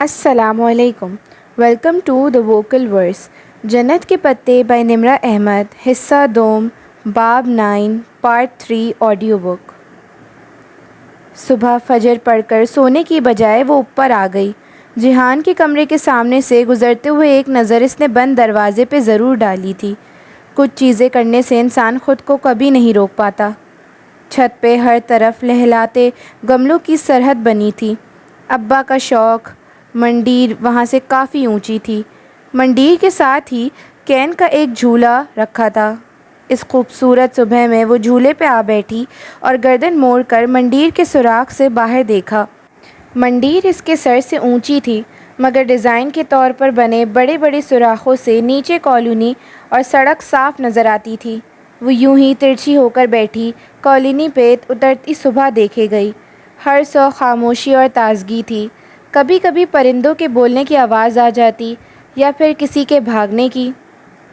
السلام علیکم. Welcome to the vocal ورس. جنت کے پتے بائی نمرہ احمد. حصہ دوم. باب 9 پارٹ 3 آڈیو بک. صبح فجر پڑھ کر سونے کی بجائے وہ اوپر آ گئی. جہان کے کمرے کے سامنے سے گزرتے ہوئے ایک نظر اس نے بند دروازے پہ ضرور ڈالی تھی. کچھ چیزیں کرنے سے انسان خود کو کبھی نہیں روک پاتا. چھت پہ ہر طرف لہلاتے گملوں کی سرحد بنی تھی. ابا کا شوق منڈیر وہاں سے کافی اونچی تھی. منڈیر کے ساتھ ہی کین کا ایک جھولا رکھا تھا. اس خوبصورت صبح میں وہ جھولے پہ آ بیٹھی اور گردن موڑ کر منڈیر کے سوراخ سے باہر دیکھا. منڈیر اس کے سر سے اونچی تھی مگر ڈیزائن کے طور پر بنے بڑے بڑے سوراخوں سے نیچے کالونی اور سڑک صاف نظر آتی تھی. وہ یوں ہی ترچھی ہو کر بیٹھی کالونی پہ اترتی صبح دیکھے گئی. ہر سو خاموشی اور تازگی تھی. کبھی کبھی پرندوں کے بولنے کی آواز آ جاتی یا پھر کسی کے بھاگنے کی.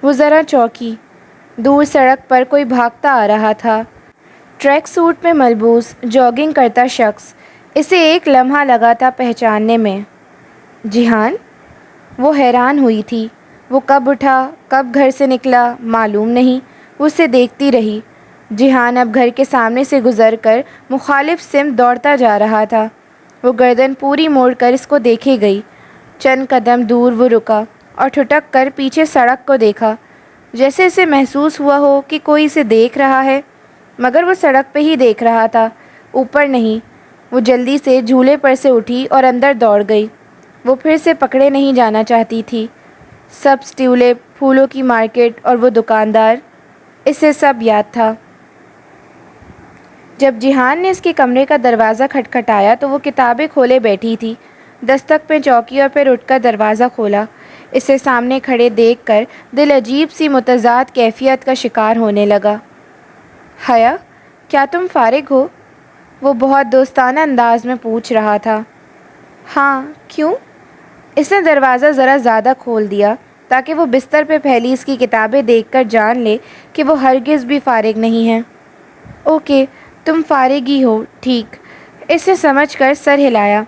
وہ ذرا چونکی. دور سڑک پر کوئی بھاگتا آ رہا تھا. ٹریک سوٹ میں ملبوس جاگنگ کرتا شخص. اسے ایک لمحہ لگا تھا پہچاننے میں. جہان؟ وہ حیران ہوئی تھی. وہ کب اٹھا کب گھر سے نکلا معلوم نہیں. وہ اسے دیکھتی رہی. جہان اب گھر کے سامنے سے گزر کر مخالف سمت دوڑتا جا رہا تھا. وہ گردن پوری موڑ کر اس کو دیکھے گئی. چند قدم دور وہ رکا اور ٹھٹک کر پیچھے سڑک کو دیکھا. جیسے اسے محسوس ہوا ہو کہ کوئی اسے دیکھ رہا ہے مگر وہ سڑک پہ ہی دیکھ رہا تھا، اوپر نہیں. وہ جلدی سے جھولے پر سے اٹھی اور اندر دوڑ گئی. وہ پھر سے پکڑے نہیں جانا چاہتی تھی. سبز ٹیولپ، پھولوں کی مارکیٹ اور وہ دکاندار، اسے سب یاد تھا. جب جہان نے اس کے کمرے کا دروازہ کھٹکھٹایا تو وہ کتابیں کھولے بیٹھی تھی. دستک پہ چونکی اور پھر اٹھ کر دروازہ کھولا. اسے سامنے کھڑے دیکھ کر دل عجیب سی متضاد کیفیت کا شکار ہونے لگا. حیا، کیا تم فارغ ہو؟ وہ بہت دوستانہ انداز میں پوچھ رہا تھا. ہاں، کیوں؟ اس نے دروازہ ذرا زیادہ کھول دیا تاکہ وہ بستر پہ پھیلی اس کی کتابیں دیکھ کر جان لے کہ وہ ہرگز بھی فارغ نہیں ہے. اوکے، تم فارغ ہی ہو، ٹھیک. اس نے سمجھ کر سر ہلایا.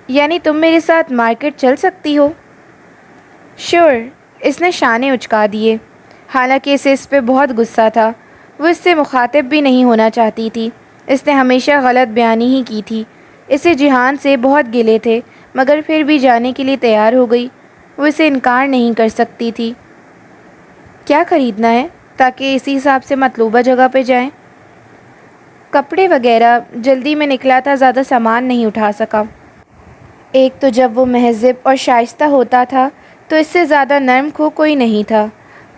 یعنی تم میرے ساتھ مارکیٹ چل سکتی ہو؟ شور. اس نے شانے اچکا دیے. حالانکہ اسے اس پہ بہت غصہ تھا. وہ اس سے مخاطب بھی نہیں ہونا چاہتی تھی. اس نے ہمیشہ غلط بیانی ہی کی تھی. اسے جہان سے بہت گلے تھے مگر پھر بھی جانے کے لیے تیار ہو گئی. وہ اسے انکار نہیں کر سکتی تھی. کیا خریدنا ہے تاکہ اسی حساب سے مطلوبہ جگہ پہ جائیں؟ کپڑے وغیرہ. جلدی میں نکلا تھا، زیادہ سامان نہیں اٹھا سکا. ایک تو جب وہ مہذب اور شائستہ ہوتا تھا تو اس سے زیادہ نرم خو کوئی نہیں تھا.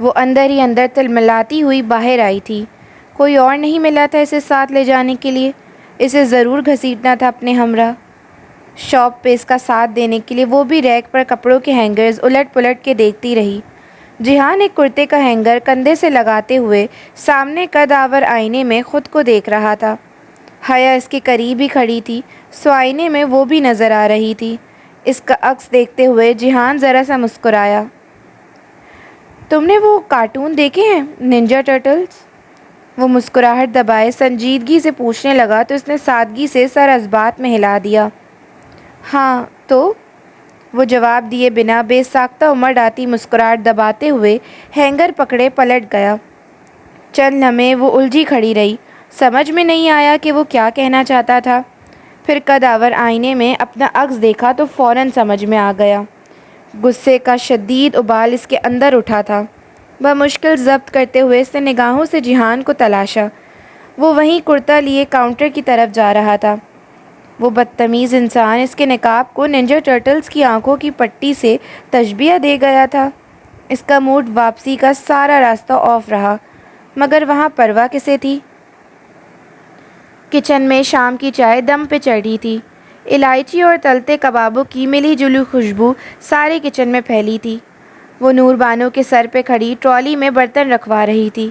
وہ اندر ہی اندر تلملاتی ہوئی باہر آئی تھی. کوئی اور نہیں ملا تھا اسے ساتھ لے جانے کے لیے. اسے ضرور گھسیٹنا تھا اپنے ہمراہ. شاپ پہ اس کا ساتھ دینے کے لیے وہ بھی ریک پر کپڑوں کے ہینگرز الٹ پلٹ کے دیکھتی رہی. جہان ایک کرتے کا ہینگر کندھے سے لگاتے ہوئے سامنے قدآور آئینے میں خود کو دیکھ رہا تھا. حیا اس کے قریب ہی کھڑی تھی سو آئینے میں وہ بھی نظر آ رہی تھی. اس کا عکس دیکھتے ہوئے جہان ذرا سا مسکرایا. تم نے وہ کارٹون دیکھے ہیں، ننجا ٹرٹلز؟ وہ مسکراہٹ دبائے سنجیدگی سے پوچھنے لگا تو اس نے سادگی سے سر اثبات میں ہلا دیا. ہاں تو؟ وہ جواب دیے بنا بے ساختہ امڑ آتی مسکراہٹ دباتے ہوئے ہینگر پکڑے پلٹ گیا. چند لمحے وہ الجھی کھڑی رہی. سمجھ میں نہیں آیا کہ وہ کیا کہنا چاہتا تھا. پھر قدآور آئینے میں اپنا عکس دیکھا تو فوراً سمجھ میں آ گیا. غصے کا شدید ابال اس کے اندر اٹھا تھا. بمشکل ضبط کرتے ہوئے اس نے نگاہوں سے جہان کو تلاشا. وہ وہیں کرتا لیے کاؤنٹر کی طرف جا رہا تھا. وہ بدتمیز انسان اس کے نقاب کو ننجا ٹرٹلز کی آنکھوں کی پٹی سے تشبیہ دے گیا تھا. اس کا موڈ واپسی کا سارا راستہ آف رہا مگر وہاں پرواہ کسے تھی. کچن میں شام کی چائے دم پہ چڑھی تھی. الائچی اور تلتے کبابوں کی ملی جلی خوشبو سارے کچن میں پھیلی تھی. وہ نور بانو کے سر پہ کھڑی ٹرالی میں برتن رکھوا رہی تھی.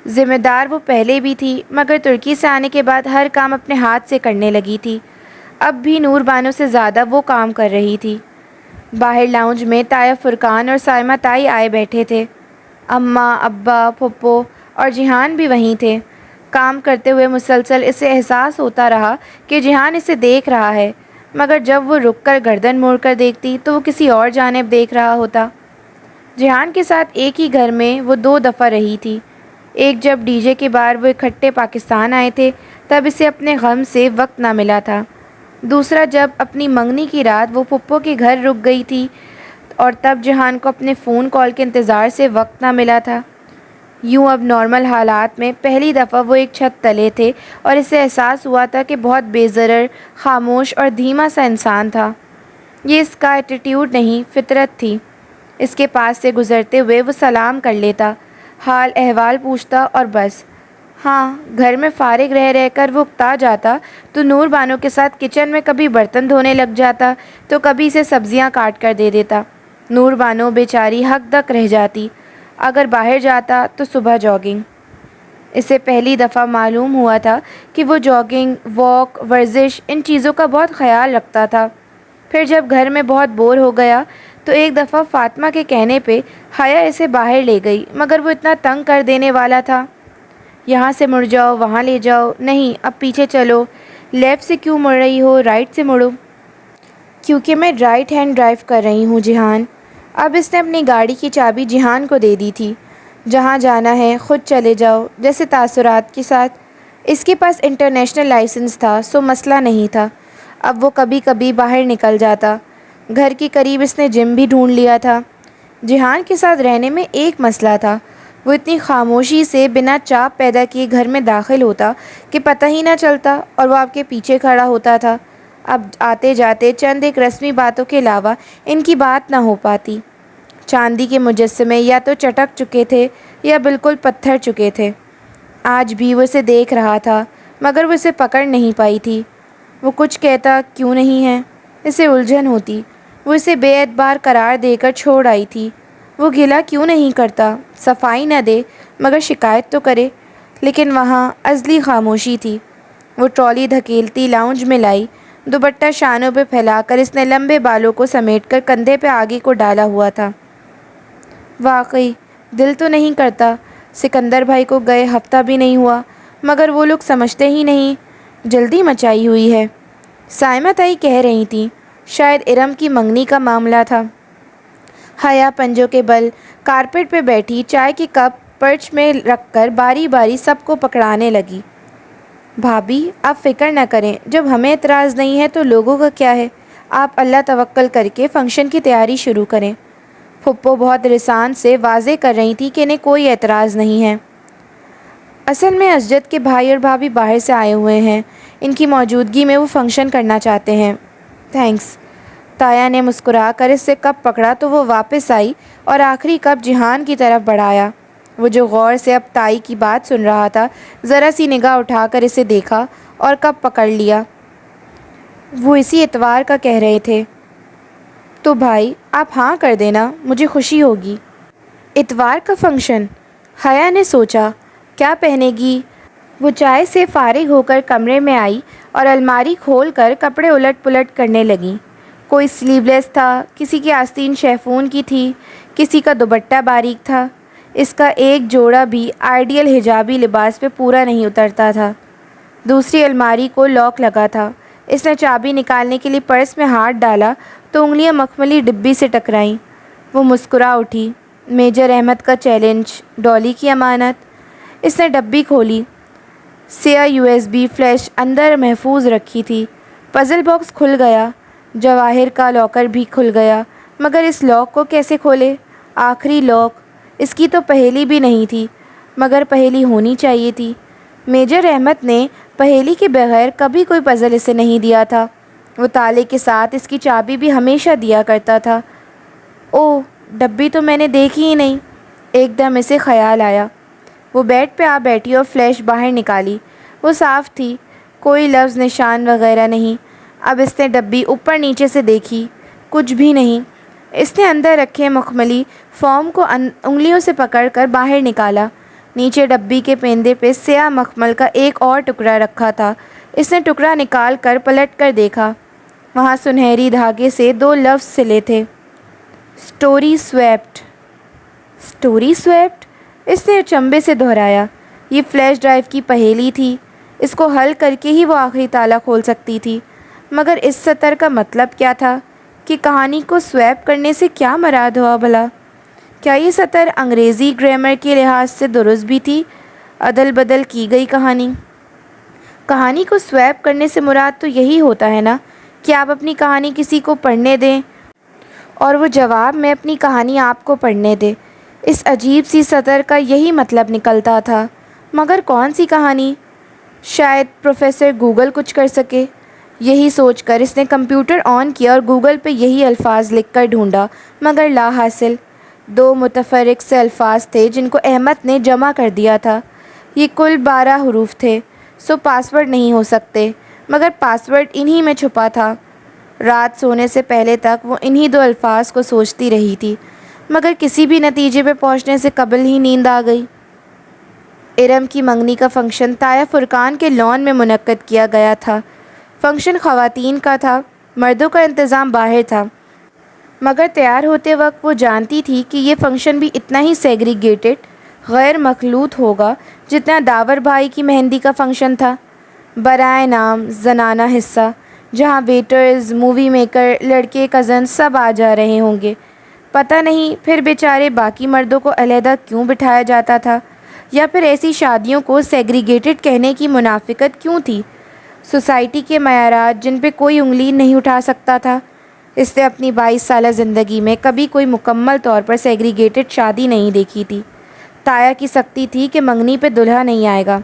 ذمہ دار وہ پہلے بھی تھی مگر ترکی سے آنے کے بعد ہر کام اپنے ہاتھ سے کرنے لگی تھی. اب بھی نور بانو سے زیادہ وہ کام کر رہی تھی. باہر لاؤنج میں تایا فرقان اور سائمہ تائی آئے بیٹھے تھے. اماں، ابا، پھپھو اور جہان بھی وہیں تھے. کام کرتے ہوئے مسلسل اسے احساس ہوتا رہا کہ جہان اسے دیکھ رہا ہے مگر جب وہ رک کر گردن موڑ کر دیکھتی تو وہ کسی اور جانب دیکھ رہا ہوتا۔ جہان کے ساتھ ایک ہی گھر میں وہ 2 دفعہ رہی تھی۔ ایک جب ڈی جے کے بار وہ اکٹھے پاکستان آئے تھے تب اسے اپنے غم سے وقت نہ ملا تھا۔ دوسرا جب اپنی منگنی کی رات وہ پھپھو کے گھر رک گئی تھی اور تب جہان کو اپنے فون کال کے انتظار سے وقت نہ ملا تھا۔ یوں اب نارمل حالات میں پہلی دفعہ وہ ایک چھت تلے تھے اور اسے احساس ہوا تھا کہ بہت بے ضرر، خاموش اور دھیما سا انسان تھا۔ یہ اس کا ایٹیٹیوڈ نہیں، فطرت تھی۔ اس کے پاس سے گزرتے ہوئے وہ سلام کر لیتا، حال احوال پوچھتا اور بس۔ ہاں، گھر میں فارغ رہ کر وہ اکتا جاتا تو نور بانو کے ساتھ کچن میں کبھی برتن دھونے لگ جاتا تو کبھی اسے سبزیاں کاٹ کر دے دیتا۔ نور بانو بیچاری ہک دک رہ جاتی۔ اگر باہر جاتا تو صبح جاگنگ۔ اسے پہلی دفعہ معلوم ہوا تھا کہ وہ جاگنگ، واک، ورزش ان چیزوں کا بہت خیال رکھتا تھا۔ پھر جب گھر میں بہت بور ہو گیا تو ایک دفعہ فاطمہ کے کہنے پہ حیا اسے باہر لے گئی، مگر وہ اتنا تنگ کر دینے والا تھا۔ یہاں سے مڑ جاؤ، وہاں لے جاؤ، نہیں اب پیچھے چلو، لیفٹ سے کیوں مڑ رہی ہو، رائٹ سے مڑو۔ کیونکہ میں رائٹ ہینڈ ڈرائیو کر رہی ہوں جہان۔ اب اس نے اپنی گاڑی کی چابی جہان کو دے دی تھی۔ جہاں جانا ہے خود چلے جاؤ، جیسے تاثرات کے ساتھ۔ اس کے پاس انٹرنیشنل لائسنس تھا سو مسئلہ نہیں تھا۔ اب وہ کبھی کبھی باہر نکل جاتا۔ گھر کے قریب اس نے جم بھی ڈھونڈ لیا تھا۔ جہان کے ساتھ رہنے میں ایک مسئلہ تھا، وہ اتنی خاموشی سے بنا چاپ پیدا کیے گھر میں داخل ہوتا کہ پتہ ہی نہ چلتا اور وہ آپ کے پیچھے کھڑا ہوتا تھا۔ اب آتے جاتے چند ایک رسمی باتوں کے علاوہ ان کی بات نہ ہو پاتی۔ چاندی کے مجسمے یا تو چٹک چکے تھے یا بالکل پتھر چکے تھے۔ آج بھی وہ اسے دیکھ رہا تھا مگر وہ اسے پکڑ نہیں پائی تھی۔ وہ کچھ کہتا کیوں نہیں ہے، اسے الجھن ہوتی۔ وہ اسے بے اعتبار قرار دے کر چھوڑ آئی تھی۔ وہ گلہ کیوں نہیں کرتا، صفائی نہ دے مگر شکایت تو کرے، لیکن وہاں ازلی خاموشی تھی۔ وہ ٹرالی دھکیلتی لاؤنج میں لائی، دوپٹہ شانوں پہ پھیلا کر اس نے لمبے بالوں کو سمیٹ کر کندھے پہ آگے کو ڈالا ہوا تھا۔ واقعی دل تو نہیں کرتا، سکندر بھائی کو گئے ہفتہ بھی نہیں ہوا، مگر وہ لوگ سمجھتے ہی نہیں، جلدی مچائی ہوئی ہے۔ سائمہ تائی کہہ رہی تھیں، شاید ارم کی منگنی کا معاملہ تھا۔ حیا پنجوں کے بل کارپیٹ پہ بیٹھی چائے کی کپ پرچ میں رکھ کر باری باری سب کو پکڑانے لگی۔ بھابھی آپ فکر نہ کریں، جب ہمیں اعتراض نہیں ہے تو لوگوں کا کیا ہے؟ آپ اللہ توکل کر کے فنکشن کی تیاری شروع کریں۔ پھپھو بہت رسان سے واضح کر رہی تھی کہ انہیں کوئی اعتراض نہیں ہے۔ اصل میں اسجد کے بھائی اور بھابھی باہر سے آئے ہوئے ہیں، ان کی موجودگی میں وہ فنکشن کرنا چاہتے ہیں۔ تھینکس۔ تایا نے مسکرا کر اس سے کپ پکڑا تو وہ واپس آئی اور آخری کپ جہان کی طرف بڑھایا۔ وہ جو غور سے اب تائی کی بات سن رہا تھا، ذرا سی نگاہ اٹھا کر اسے دیکھا اور کپ پکڑ لیا۔ وہ اسی اتوار کا کہہ رہے تھے۔ تو بھائی آپ ہاں کر دینا، مجھے خوشی ہوگی۔ اتوار کا فنکشن؟ حیا نے سوچا، کیا پہنے گی؟ وہ چائے سے فارغ ہو کر کمرے میں آئی اور الماری کھول کر کپڑے الٹ پلٹ کرنے لگی۔ کوئی سلیو لیس تھا، کسی کی آستین شیفون کی تھی، کسی کا دوپٹہ باریک تھا۔ اس کا ایک جوڑا بھی آئیڈیل حجابی لباس پہ پورا نہیں اترتا تھا۔ دوسری الماری کو لاک لگا تھا۔ اس نے چابی نکالنے کے لیے پرس میں ہاتھ ڈالا تو انگلیاں مخملی ڈبی سے ٹکرائیں۔ وہ مسکرا اٹھی۔ میجر احمد کا چیلنج، ڈالی کی امانت۔ اس نے ڈبی کھولی۔ سیاہ USB فلیش اندر محفوظ رکھی تھی۔ پزل باکس کھل گیا۔ جواہر کا لاکر بھی کھل گیا، مگر اس لاک کو کیسے کھولے؟ آخری لاک، اس کی تو پہیلی بھی نہیں تھی، مگر پہیلی ہونی چاہیے تھی۔ میجر احمد نے پہیلی کے بغیر کبھی کوئی پزل اسے نہیں دیا تھا۔ وہ تالے کے ساتھ اس کی چابی بھی ہمیشہ دیا کرتا تھا۔ اوہ، ڈبی تو میں نے دیکھی ہی نہیں، ایک دم اسے خیال آیا۔ وہ بیڈ پہ آ بیٹھی اور فلیش باہر نکالی۔ وہ صاف تھی، کوئی لفظ نشان وغیرہ نہیں۔ اب اس نے ڈبی اوپر نیچے سے دیکھی، کچھ بھی نہیں۔ اس نے اندر رکھے مخملی فارم کو انگلیوں سے پکڑ کر باہر نکالا۔ نیچے ڈبی کے پیندے پہ سیاہ مخمل کا ایک اور ٹکڑا رکھا تھا۔ اس نے ٹکڑا نکال کر پلٹ کر دیکھا، وہاں سنہری دھاگے سے 2 لفظ سلے تھے، اسٹوری سویپٹ۔ Story swept? اس نے چنبے سے دہرایا۔ یہ فلیش ڈرائیو کی پہیلی تھی، اس کو حل کر کے ہی وہ آخری تالا کھول سکتی تھی، مگر اس سطر کا مطلب کیا تھا کہ کہانی کو سویپ کرنے سے کیا مراد ہوا بھلا؟ کیا یہ سطر انگریزی گرامر کے لحاظ سے درست بھی تھی؟ عدل بدل کی گئی کہانی کو سویپ کرنے سے مراد تو یہی ہوتا ہے نا کہ آپ اپنی کہانی کسی کو پڑھنے دیں اور وہ جواب میں اپنی کہانی آپ کو پڑھنے دے۔ اس عجیب سی سطر کا یہی مطلب نکلتا تھا، مگر کون سی کہانی؟ شاید پروفیسر گوگل کچھ کر سکے۔ یہی سوچ کر اس نے کمپیوٹر آن کیا اور گوگل پہ یہی الفاظ لکھ کر ڈھونڈا، مگر لا حاصل۔ 2 متفرق سے الفاظ تھے جن کو احمد نے جمع کر دیا تھا۔ یہ کل 12 حروف تھے، سو پاسورڈ نہیں ہو سکتے، مگر پاسورڈ انہی میں چھپا تھا۔ رات سونے سے پہلے تک وہ انہی 2 الفاظ کو سوچتی رہی تھی، مگر کسی بھی نتیجے پہ پہنچنے سے قبل ہی نیند آ گئی۔ ارم کی منگنی کا فنکشن تایا فرقان کے لان میں منعقد کیا گیا تھا۔ فنکشن خواتین کا تھا، مردوں کا انتظام باہر تھا، مگر تیار ہوتے وقت وہ جانتی تھی کہ یہ فنکشن بھی اتنا ہی سیگریگیٹڈ، غیر مخلوط ہوگا جتنا داور بھائی کی مہندی کا فنکشن تھا۔ برائے نام زنانہ حصہ، جہاں ویٹرز، مووی میکر، لڑکے، کزن سب آ جا رہے ہوں گے۔ پتہ نہیں پھر بیچارے باقی مردوں کو علیحدہ کیوں بٹھایا جاتا تھا، یا پھر ایسی شادیوں کو سیگریگیٹڈ کہنے کی منافقت کیوں تھی؟ سوسائٹی کے معیارات جن پہ کوئی انگلی نہیں اٹھا سکتا تھا۔ اس نے اپنی 22 سالہ زندگی میں کبھی کوئی مکمل طور پر سیگریگیٹڈ شادی نہیں دیکھی تھی۔ تایا کی سختی تھی کہ منگنی پہ دلہا نہیں آئے گا،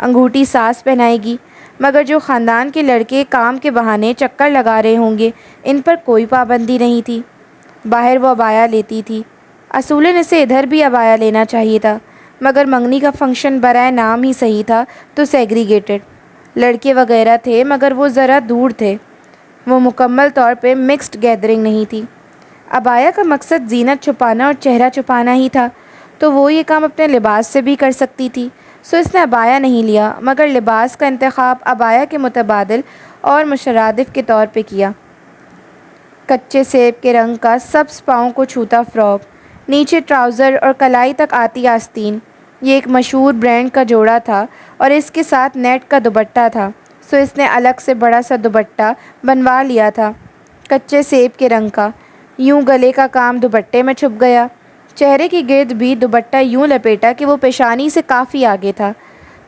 انگوٹھی ساس پہنائے گی، مگر جو خاندان کے لڑکے کام کے بہانے چکر لگا رہے ہوں گے ان پر کوئی پابندی نہیں تھی۔ باہر وہ عبایا لیتی تھی، اصولاً اسے ادھر بھی عبایا لینا چاہیے تھا، مگر منگنی کا فنکشن برائے نام ہی صحیح تھا تو سیگریگیٹڈ۔ لڑکے وغیرہ تھے مگر وہ ذرا دور تھے، وہ مکمل طور پہ مکسڈ گیدرنگ نہیں تھی۔ عبایا کا مقصد زینت چھپانا اور چہرہ چھپانا ہی تھا، تو وہ یہ کام اپنے لباس سے بھی کر سکتی تھی، سو اس نے عبایا نہیں لیا، مگر لباس کا انتخاب عبایا کے متبادل اور مترادف کے طور پہ کیا۔ کچے سیب کے رنگ کا سبز پاؤں کو چھوتا فراک، نیچے ٹراؤزر اور کلائی تک آتی آستین، یہ ایک مشہور برانڈ کا جوڑا تھا اور اس کے ساتھ نیٹ کا دوپٹہ تھا، سو اس نے الگ سے بڑا سا دوپٹہ بنوا لیا تھا، کچے سیب کے رنگ کا۔ یوں گلے کا کام دوپٹے میں چھپ گیا، چہرے کی گرد بھی دوپٹہ یوں لپیٹا کہ وہ پیشانی سے کافی آگے تھا،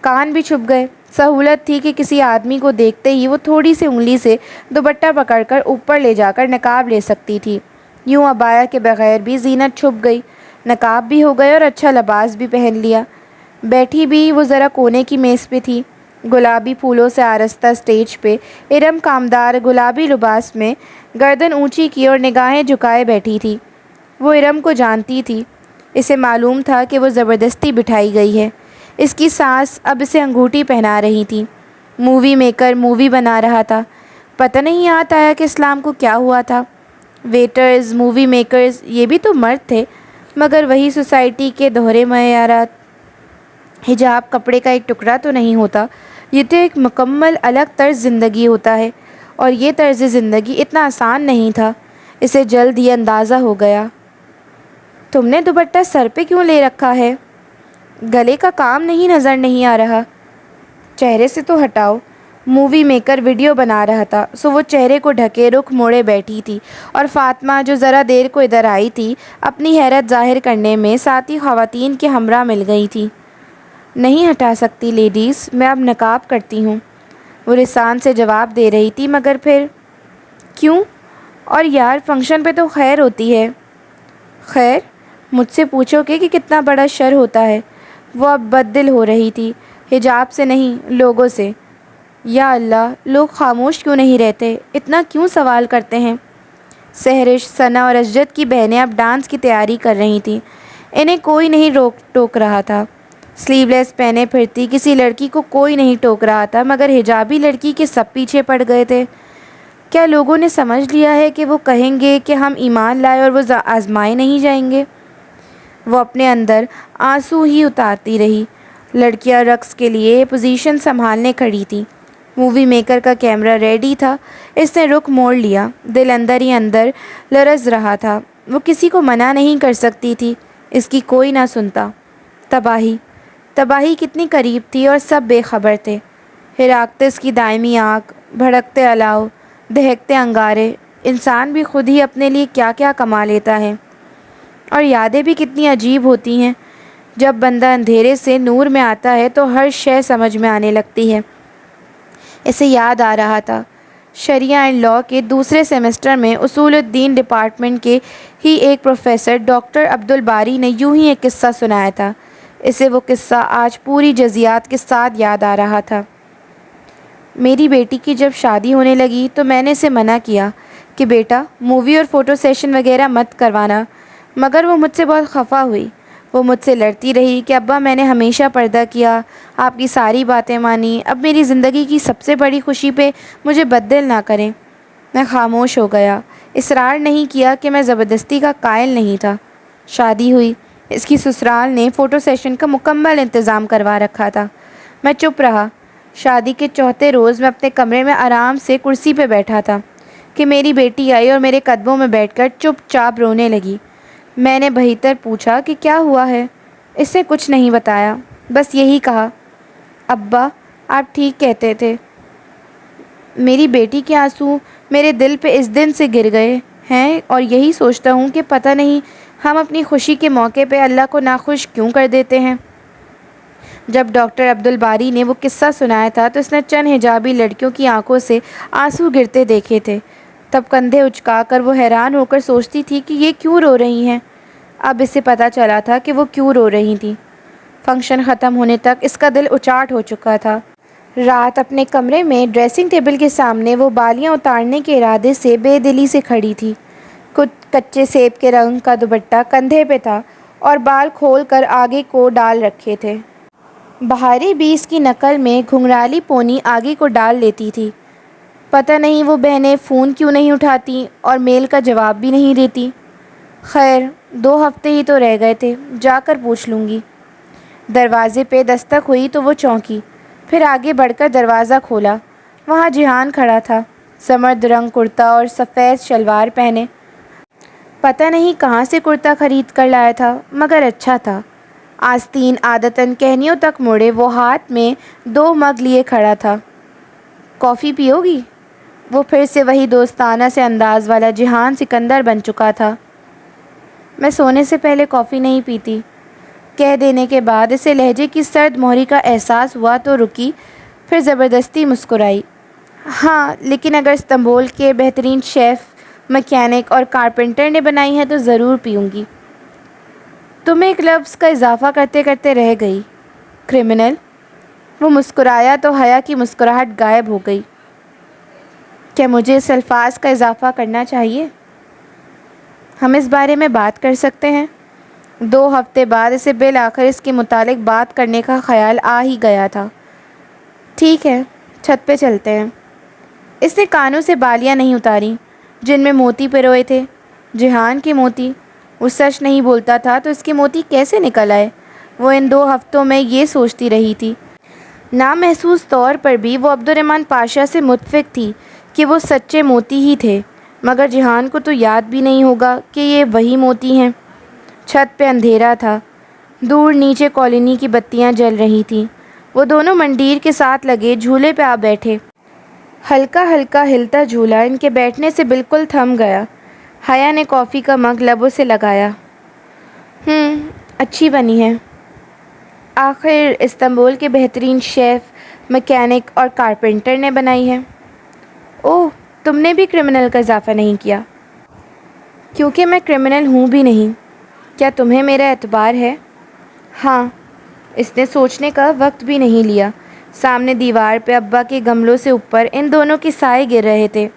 کان بھی چھپ گئے۔ سہولت تھی کہ کسی آدمی کو دیکھتے ہی وہ تھوڑی سی انگلی سے دوپٹہ پکڑ کر اوپر لے جا کر نقاب لے سکتی تھی۔ یوں عبایا کے بغیر بھی زینت چھپ گئی، نقاب بھی ہو گئے اور اچھا لباس بھی پہن لیا۔ بیٹھی بھی وہ ذرا کونے کی میز پہ تھی، گلابی پھولوں سے آراستہ اسٹیج پہ ارم کامدار گلابی لباس میں گردن اونچی کی اور نگاہیں جھکائے بیٹھی تھی۔ وہ ارم کو جانتی تھی، اسے معلوم تھا کہ وہ زبردستی بٹھائی گئی ہے، اس کی ساس اب اسے انگوٹھی پہنا رہی تھی۔ مووی میکر مووی بنا رہا تھا، پتہ نہیں یہاں آیا کہ اسلام کو کیا ہوا تھا۔ ویٹرز، مووی میکرز، یہ بھی تو مرد تھے، مگر وہی سوسائٹی کے دوہرے معیارات۔ حجاب کپڑے کا ایک ٹکڑا تو نہیں ہوتا، یہ تو ایک مکمل الگ طرز زندگی ہوتا ہے، اور یہ طرز زندگی اتنا آسان نہیں تھا، اسے جلد ہی اندازہ ہو گیا۔ تم نے دوپٹہ سر پہ کیوں لے رکھا ہے؟ گلے کا کام نظر نہیں آ رہا؟ چہرے سے تو ہٹاؤ۔ مووی میکر ویڈیو بنا رہا تھا، سو وہ چہرے کو ڈھکے رخ موڑے بیٹھی تھی، اور فاطمہ جو ذرا دیر کو ادھر آئی تھی اپنی حیرت ظاہر کرنے میں ساتھی خواتین کے ہمراہ مل گئی تھی۔ نہیں ہٹا سکتی لیڈیز، میں اب نقاب کرتی ہوں، وہ لسان سے جواب دے رہی تھی، مگر پھر کیوں؟ اور یار فنکشن پہ تو خیر ہوتی ہے۔ خیر؟ مجھ سے پوچھو کہ کتنا بڑا شر ہوتا ہے۔ وہ اب بد دل ہو رہی تھی، حجاب سے نہیں، لوگوں سے۔ یا اللہ، لوگ خاموش کیوں نہیں رہتے، اتنا کیوں سوال کرتے ہیں؟ سہرش، ثنا اور اسجد کی بہنیں اب ڈانس کی تیاری کر رہی تھیں، انہیں کوئی نہیں روک ٹوک رہا تھا۔ سلیو لیس پہنے پھرتی کسی لڑکی کو کوئی نہیں ٹوک رہا تھا، مگر حجابی لڑکی کے سب پیچھے پڑ گئے تھے۔ کیا لوگوں نے سمجھ لیا ہے کہ وہ کہیں گے کہ ہم ایمان لائے اور وہ آزمائے نہیں جائیں گے؟ وہ اپنے اندر آنسو ہی اتارتی رہی۔ لڑکیاں رقص کے لیے پوزیشن سنبھالنے کھڑی تھیں۔ مووی میکر کا کیمرہ ریڈی تھا، اس نے رخ موڑ لیا، دل اندر ہی اندر لرز رہا تھا، وہ کسی کو منع نہیں کر سکتی تھی، اس کی کوئی نہ سنتا۔ تباہی، تباہی کتنی قریب تھی اور سب بے خبر تھے۔ ہراکتس کی دائمی آگ، بھڑکتے الاؤ، دہکتے انگارے، انسان بھی خود ہی اپنے لیے کیا کیا کما لیتا ہے، اور یادیں بھی کتنی عجیب ہوتی ہیں۔ جب بندہ اندھیرے سے نور میں آتا ہے تو ہر شے سمجھ میں آنے لگتی ہے۔ اسے یاد آ رہا تھا، شریعہ اینڈ لاء کے دوسرے سیمسٹر میں اصول الدین ڈپارٹمنٹ کے ہی ایک پروفیسر ڈاکٹر عبدالباری نے یوں ہی ایک قصہ سنایا تھا۔ اسے وہ قصہ آج پوری جزیات کے ساتھ یاد آ رہا تھا۔ میری بیٹی کی جب شادی ہونے لگی تو میں نے اسے منع کیا کہ بیٹا مووی اور فوٹو سیشن وغیرہ مت کروانا، مگر وہ مجھ سے بہت خفا ہوئی۔ وہ مجھ سے لڑتی رہی کہ ابا میں نے ہمیشہ پردہ کیا، آپ کی ساری باتیں مانی، اب میری زندگی کی سب سے بڑی خوشی پہ مجھے بددل نہ کریں۔ میں خاموش ہو گیا، اصرار نہیں کیا کہ میں زبردستی کا قائل نہیں تھا۔ شادی ہوئی، اس کی سسرال نے فوٹو سیشن کا مکمل انتظام کروا رکھا تھا۔ میں چپ رہا۔ شادی کے چوتھے روز میں اپنے کمرے میں آرام سے کرسی پہ بیٹھا تھا کہ میری بیٹی آئی اور میرے قدموں میں بیٹھ کر چپ چاپ رونے لگی۔ میں نے بہتر پوچھا کہ کیا ہوا ہے؟ اس نے کچھ نہیں بتایا، بس یہی کہا، ابا آپ ٹھیک کہتے تھے۔ میری بیٹی کے آنسو میرے دل پہ اس دن سے گر گئے ہیں اور یہی سوچتا ہوں کہ پتہ نہیں ہم اپنی خوشی کے موقع پہ اللہ کو ناخوش کیوں کر دیتے ہیں۔ جب ڈاکٹر عبدالباری نے وہ قصہ سنایا تھا تو اس نے چند حجابی لڑکیوں کی آنکھوں سے آنسو گرتے دیکھے تھے۔ تب کندھے اچکا کر وہ حیران ہو کر سوچتی تھی کہ یہ کیوں رو رہی ہیں۔ اب اسے پتہ چلا تھا کہ وہ کیوں رو رہی تھیں۔ فنکشن ختم ہونے تک اس کا دل اچاٹ ہو چکا تھا۔ رات اپنے کمرے میں ڈریسنگ ٹیبل کے سامنے وہ بالیاں اتارنے کے ارادے سے بے دلی سے کھڑی تھی۔ کچھ کچے سیب کے رنگ کا دوپٹہ کندھے پہ تھا اور بال کھول کر آگے کو ڈال رکھے تھے۔ بہاری بھی اس کی نقل میں گھنگرالی پونی آگے کو ڈال لیتی تھی۔ پتہ نہیں وہ بہنیں فون کیوں نہیں اٹھاتی اور میل کا جواب بھی نہیں دیتی۔ خیر 2 ہفتے ہی تو رہ گئے تھے، جا کر پوچھ لوں گی۔ دروازے پہ دستک ہوئی تو وہ چونکی، پھر آگے بڑھ کر دروازہ کھولا۔ وہاں جہان کھڑا تھا، سمرد رنگ کرتا اور سفید شلوار پہنے۔ پتہ نہیں کہاں سے کرتا خرید کر لایا تھا، مگر اچھا تھا۔ آستین عادتاً کہنیوں تک مڑے وہ ہاتھ میں 2 مگ لیے کھڑا تھا۔ کافی پیو گی؟ وہ پھر سے وہی دوستانہ سے انداز والا جہان سکندر بن چکا تھا۔ میں سونے سے پہلے کافی نہیں پیتی، کہہ دینے کے بعد اسے لہجے کی سرد مہری کا احساس ہوا تو رکی، پھر زبردستی مسکرائی۔ ہاں لیکن اگر استنبول کے بہترین شیف، میکینک اور کارپینٹر نے بنائی ہے تو ضرور پیوں گی۔ تم ایک لفظ کا اضافہ کرتے کرتے رہ گئی، کرمنل۔ وہ مسکرایا تو حیا کی مسکراہٹ غائب ہو گئی۔ کیا مجھے اس الفاظ کا اضافہ کرنا چاہیے؟ ہم اس بارے میں بات کر سکتے ہیں۔ 2 ہفتے بعد اسے بالآخر اس کے متعلق بات کرنے کا خیال آ ہی گیا تھا۔ ٹھیک ہے، چھت پہ چلتے ہیں۔ اس نے کانوں سے بالیاں نہیں اتاری جن میں موتی پروئے تھے، جہان کے موتی۔ وہ سچ نہیں بولتا تھا تو اس کے موتی کیسے نکل آئے؟ وہ ان 2 ہفتوں میں یہ سوچتی رہی تھی۔ نامحسوس طور پر بھی وہ عبدالرحمن پاشا سے متفق تھی کہ وہ سچے موتی ہی تھے، مگر جہان کو تو یاد بھی نہیں ہوگا کہ یہ وہی موتی ہیں۔ چھت پہ اندھیرا تھا، دور نیچے کالونی کی بتیاں جل رہی تھیں۔ وہ دونوں منڈیر کے ساتھ لگے جھولے پہ آ بیٹھے۔ ہلکا ہلکا ہلتا جھولا ان کے بیٹھنے سے بالکل تھم گیا۔ حیا نے کافی کا مگ لبوں سے لگایا۔ اچھی بنی ہے۔ آخر استنبول کے بہترین شیف، میکینک اور کارپینٹر نے بنائی ہے۔ اوہ، تم نے بھی کرمنل کا اضافہ نہیں کیا؟ کیونکہ میں کرمنل ہوں بھی نہیں۔ کیا تمہیں میرا اعتبار ہے؟ ہاں۔ اس نے سوچنے کا وقت بھی نہیں لیا۔ سامنے دیوار پہ ابا کے گملوں سے اوپر ان دونوں کے سائے گر رہے تھے۔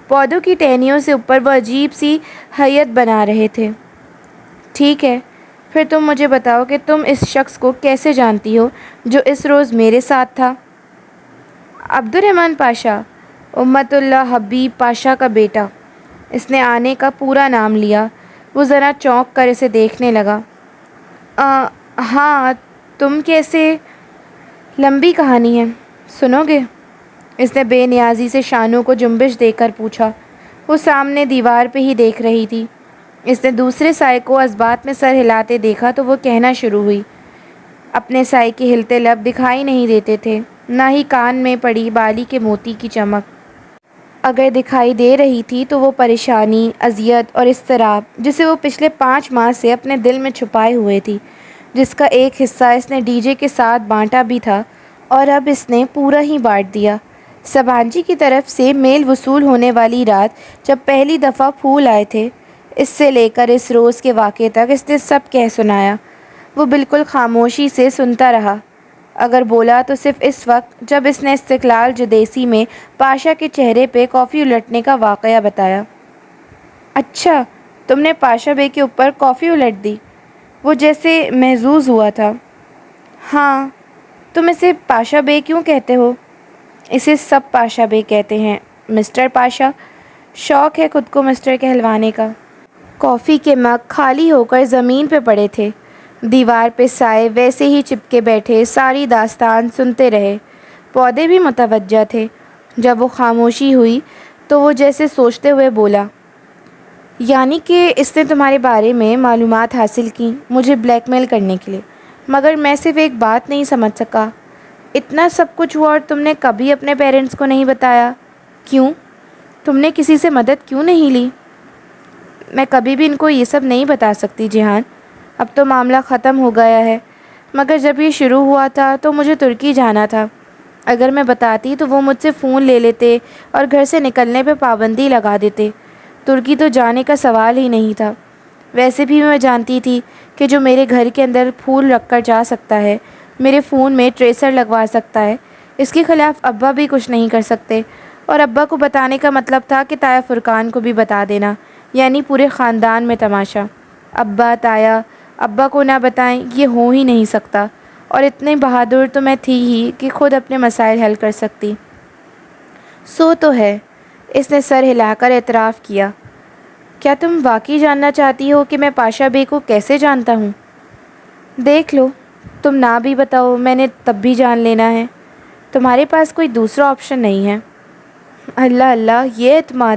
پودوں کی ٹہنیوں سے اوپر وہ عجیب سی ہیئت بنا رہے تھے۔ ٹھیک ہے، پھر تم مجھے بتاؤ کہ تم اس شخص کو کیسے جانتی ہو جو اس روز میرے ساتھ تھا؟ عبدالرحمن پاشا، امت اللہ حبیب پاشا کا بیٹا۔ اس نے آنے کا پورا نام لیا۔ وہ ذرا چونک کر اسے دیکھنے لگا۔ ہاں، تم کیسے؟ لمبی کہانی ہے، سنو گے؟ اس نے بے نیازی سے شانوں کو جنبش دے کر پوچھا۔ وہ سامنے دیوار پہ ہی دیکھ رہی تھی۔ اس نے دوسرے سائے کو اثبات میں سر ہلاتے دیکھا تو وہ کہنا شروع ہوئی۔ اپنے سائے کے ہلتے لب دکھائی نہیں دیتے تھے، نہ ہی کان میں پڑی بالی کے موتی کی چمک۔ اگر دکھائی دے رہی تھی تو وہ پریشانی، اذیت اور اضطراب جسے وہ پچھلے 5 ماہ سے اپنے دل میں چھپائے ہوئے تھی، جس کا ایک حصہ اس نے ڈی جے کے ساتھ بانٹا بھی تھا اور اب اس نے پورا ہی بانٹ دیا۔ سبانجی کی طرف سے میل وصول ہونے والی رات جب پہلی دفعہ پھول آئے تھے، اس سے لے کر اس روز کے واقعے تک اس نے سب کہہ سنایا۔ وہ بالکل خاموشی سے سنتا رہا، اگر بولا تو صرف اس وقت جب اس نے استقلال جدیسی میں پاشا کے چہرے پہ کافی الٹنے کا واقعہ بتایا۔ اچھا، تم نے پاشا بے کے اوپر کافی الٹ دی؟ وہ جیسے محظوظ ہوا تھا۔ ہاں، تم اسے پاشا بے کیوں کہتے ہو؟ اسے سب پاشا بے کہتے ہیں، مسٹر پاشا۔ شوق ہے خود کو مسٹر کہلوانے کا۔ کافی کے مگ خالی ہو کر زمین پہ پڑے تھے، دیوار پہ سائے ویسے ہی چپکے بیٹھے ساری داستان سنتے رہے۔ پودے بھی متوجہ تھے۔ جب وہ خاموشی ہوئی تو وہ جیسے سوچتے ہوئے بولا، یعنی کہ اس نے تمہارے بارے میں معلومات حاصل کی مجھے بلیک میل کرنے کے لیے، مگر میں صرف ایک بات نہیں سمجھ سکا، اتنا سب کچھ ہوا اور تم نے کبھی اپنے پیرنٹس کو نہیں بتایا؟ کیوں؟ تم نے کسی سے مدد کیوں نہیں لی؟ میں کبھی بھی ان کو یہ سب نہیں بتا سکتی جہان، اب تو معاملہ ختم ہو گیا ہے، مگر جب یہ شروع ہوا تھا تو مجھے ترکی جانا تھا۔ اگر میں بتاتی تو وہ مجھ سے فون لے لیتے اور گھر سے نکلنے پہ پابندی لگا دیتے۔ ترکی تو جانے کا سوال ہی نہیں تھا۔ ویسے بھی میں جانتی تھی کہ جو میرے گھر کے اندر پھول رکھ کر جا سکتا ہے، میرے فون میں ٹریسر لگوا سکتا ہے، اس کے خلاف ابا بھی کچھ نہیں کر سکتے۔ اور ابا کو بتانے کا مطلب تھا کہ تایا فرقان کو بھی بتا دینا، یعنی پورے خاندان میں تماشا۔ ابا تایا ابا کو نہ بتائیں یہ ہو ہی نہیں سکتا، اور اتنے بہادر تو میں تھی ہی کہ خود اپنے مسائل حل کر سکتی۔ سو تو ہے، اس نے سر ہلا کر اعتراف کیا۔ کیا تم واقعی جاننا چاہتی ہو کہ میں پاشا بے کو کیسے جانتا ہوں؟ دیکھ لو، تم نہ بھی بتاؤ میں نے تب بھی جان لینا ہے، تمہارے پاس کوئی دوسرا آپشن نہیں ہے۔ اللہ اللہ، یہ اعتماد!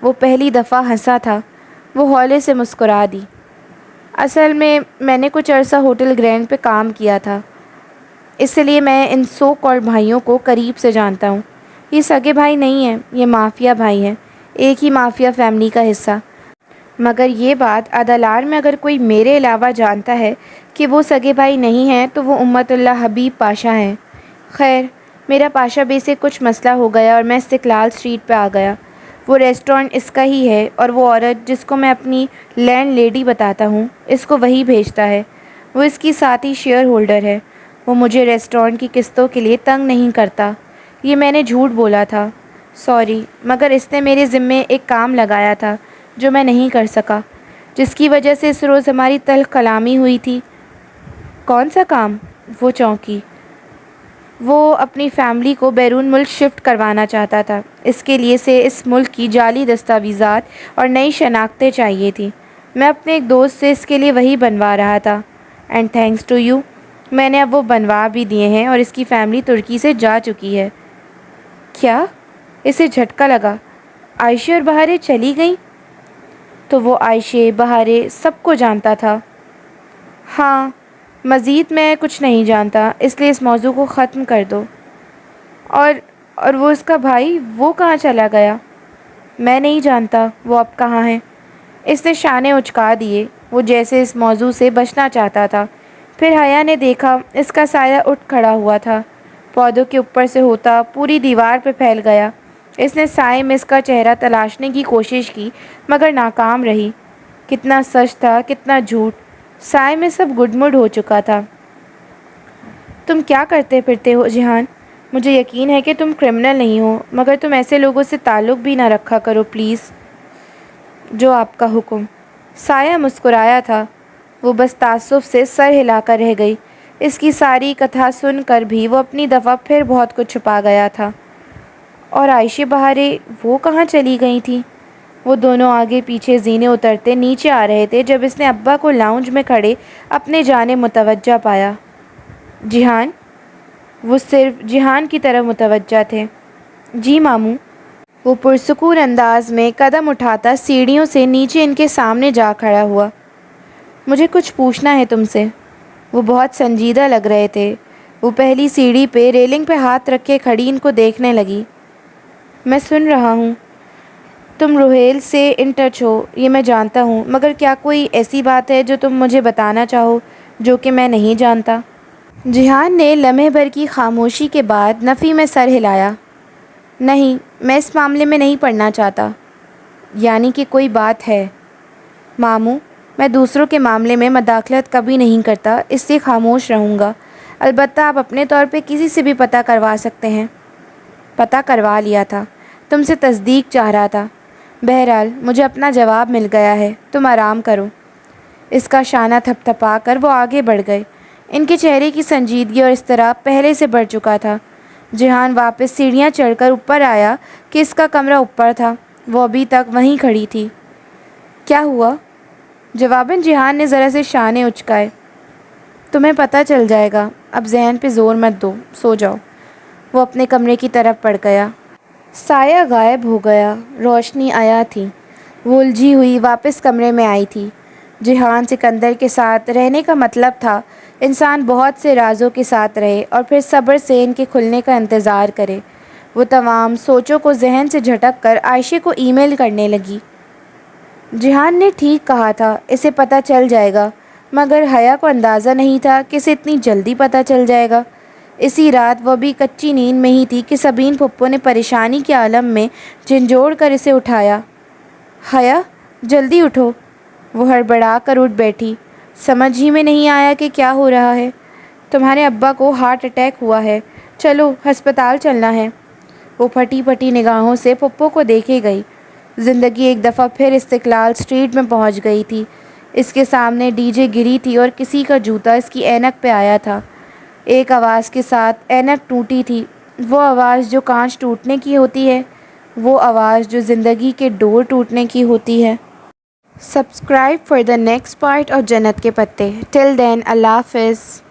وہ پہلی دفعہ ہنسا تھا۔ وہ ہولے سے مسکرا دی۔ اصل میں نے کچھ عرصہ ہوٹل گرینڈ پہ کام کیا تھا، اس لیے میں ان سو کالڈ بھائیوں کو قریب سے جانتا ہوں۔ یہ سگے بھائی نہیں ہیں، یہ مافیا بھائی ہیں، ایک ہی مافیا فیملی کا حصہ۔ مگر یہ بات عدالار میں اگر کوئی میرے علاوہ جانتا ہے کہ وہ سگے بھائی نہیں ہیں تو وہ امت اللہ حبیب پاشا ہیں۔ خیر، میرا پاشا بے سے کچھ مسئلہ ہو گیا اور میں استقلال اسٹریٹ پہ آ گیا۔ وہ ریسٹورانٹ اس کا ہی ہے اور وہ عورت جس کو میں اپنی لینڈ لیڈی بتاتا ہوں اس کو وہی بھیجتا ہے، وہ اس کی ساتھی شیئر ہولڈر ہے۔ وہ مجھے ریسٹورانٹ کی قسطوں کے لیے تنگ نہیں کرتا۔ یہ میں نے جھوٹ بولا تھا، سوری، مگر اس نے میرے ذمے ایک کام لگایا تھا جو میں نہیں کر سکا، جس کی وجہ سے اس روز ہماری تلخ کلامی ہوئی تھی۔ کون سا کام؟ وہ چونکی۔ وہ اپنی فیملی کو بیرون ملک شفٹ کروانا چاہتا تھا، اس کے لیے سے اس ملک کی جعلی دستاویزات اور نئی شناختیں چاہیے تھی۔ میں اپنے ایک دوست سے اس کے لیے وہی بنوا رہا تھا، اینڈ تھینکس ٹو یو میں نے اب وہ بنوا بھی دیے ہیں اور اس کی فیملی ترکی سے جا چکی ہے۔ کیا؟ اسے جھٹکا لگا۔ عائشہ اور بہاریں چلی گئیں؟ تو وہ عائشہ بہاریں سب کو جانتا تھا؟ ہاں، مزید میں کچھ نہیں جانتا، اس لیے اس موضوع کو ختم کر دو۔ اور وہ اس کا بھائی، وہ کہاں چلا گیا؟ میں نہیں جانتا وہ اب کہاں ہے۔ اس نے شانے اچکا دیے، وہ جیسے اس موضوع سے بچنا چاہتا تھا۔ پھر حیا نے دیکھا اس کا سایہ اٹھ کھڑا ہوا تھا، پودوں کے اوپر سے ہوتا پوری دیوار پہ پھیل گیا۔ اس نے سائے میں اس کا چہرہ تلاشنے کی کوشش کی مگر ناکام رہی۔ کتنا سچ تھا، کتنا جھوٹ! سائے میں سب گڈمڈ ہو چکا تھا۔ تم کیا کرتے پھرتے ہو جہان؟ مجھے یقین ہے کہ تم کرمنل نہیں ہو، مگر تم ایسے لوگوں سے تعلق بھی نہ رکھا کرو پلیز۔ جو آپ کا حکم۔ سایہ مسکرایا تھا، وہ بس تعصب سے سر ہلا کر رہ گئی۔ اس کی ساری کتھا سن کر بھی وہ اپنی دفعہ پھر بہت کچھ چھپا گیا تھا۔ اور عائشہ بہاریں وہ کہاں چلی گئی تھیں؟ وہ دونوں آگے پیچھے زینے اترتے نیچے آ رہے تھے جب اس نے ابا کو لاؤنج میں کھڑے اپنے جانب متوجہ پایا۔ جہان؟ وہ صرف جہان کی طرف متوجہ تھے۔ جی ماموں۔ وہ پرسکون انداز میں قدم اٹھاتا سیڑھیوں سے نیچے ان کے سامنے جا کھڑا ہوا۔ مجھے کچھ پوچھنا ہے تم سے۔ وہ بہت سنجیدہ لگ رہے تھے۔ وہ پہلی سیڑھی پہ ریلنگ پہ ہاتھ رکھے کھڑی ان کو دیکھنے لگی۔ میں سن رہا ہوں۔ تم روہیل سے ان ٹچ ہو، یہ میں جانتا ہوں، مگر کیا کوئی ایسی بات ہے جو تم مجھے بتانا چاہو جو کہ میں نہیں جانتا؟ جیہان نے لمحے بھر کی خاموشی کے بعد نفی میں سر ہلایا۔ نہیں، میں اس معاملے میں نہیں پڑھنا چاہتا۔ یعنی کہ کوئی بات ہے؟ ماموں، میں دوسروں کے معاملے میں مداخلت کبھی نہیں کرتا، اس لیے خاموش رہوں گا۔ البتہ آپ اپنے طور پہ کسی سے بھی پتہ کروا سکتے ہیں۔ پتہ کروا لیا تھا، تم سے تصدیق چاہ رہا تھا۔ بہرحال مجھے اپنا جواب مل گیا ہے، تم آرام کرو۔ اس کا شانہ تھپ تھپا کر وہ آگے بڑھ گئے۔ ان کے چہرے کی سنجیدگی اور اضطراب پہلے سے بڑھ چکا تھا۔ جیہان واپس سیڑھیاں چڑھ کر اوپر آیا کہ اس کا کمرہ اوپر تھا، وہ ابھی تک وہیں کھڑی تھی۔ کیا ہوا؟ جواباً جیہان نے ذرا سے شانے اچکائے۔ تمہیں پتہ چل جائے گا، اب ذہن پہ زور مت دو، سو جاؤ۔ وہ اپنے کمرے کی طرف بڑھ گیا۔ سایہ غائب ہو گیا، روشنی آیا تھی۔ وہ الجھی ہوئی واپس کمرے میں آئی تھی۔ جیہان سکندر کے ساتھ رہنے کا مطلب تھا انسان بہت سے رازوں کے ساتھ رہے اور پھر صبر سے ان کے کھلنے کا انتظار کرے۔ وہ تمام سوچوں کو ذہن سے جھٹک کر عائشہ کو ای میل کرنے لگی۔ جیہان نے ٹھیک کہا تھا، اسے پتہ چل جائے گا، مگر حیا کو اندازہ نہیں تھا کہ اسے اتنی جلدی پتہ چل جائے گا۔ اسی رات وہ بھی کچی نیند میں ہی تھی کہ سبین پھپھو نے پریشانی کے عالم میں جھنجھوڑ کر اسے اٹھایا۔ حیا، جلدی اٹھو۔ وہ ہڑبڑا کر اٹھ بیٹھی۔ سمجھ ہی میں نہیں آیا کہ کیا ہو رہا ہے۔ تمہارے ابا کو ہارٹ اٹیک ہوا ہے، چلو ہسپتال چلنا ہے۔ وہ پھٹی پھٹی نگاہوں سے پھپھو کو دیکھے گئی۔ زندگی ایک دفعہ پھر استقلال اسٹریٹ میں پہنچ گئی تھی۔ اس کے سامنے ڈی جے گری تھی اور کسی کا جوتا اس کی اینک پہ آیا تھا۔ ایک آواز کے ساتھ اینک ٹوٹی تھی، وہ آواز جو کانچ ٹوٹنے کی ہوتی ہے، وہ آواز جو زندگی کے ڈور ٹوٹنے کی ہوتی ہے۔ Subscribe for the next part of جنت کے پتے۔ ٹل دین، اللہ حافظ۔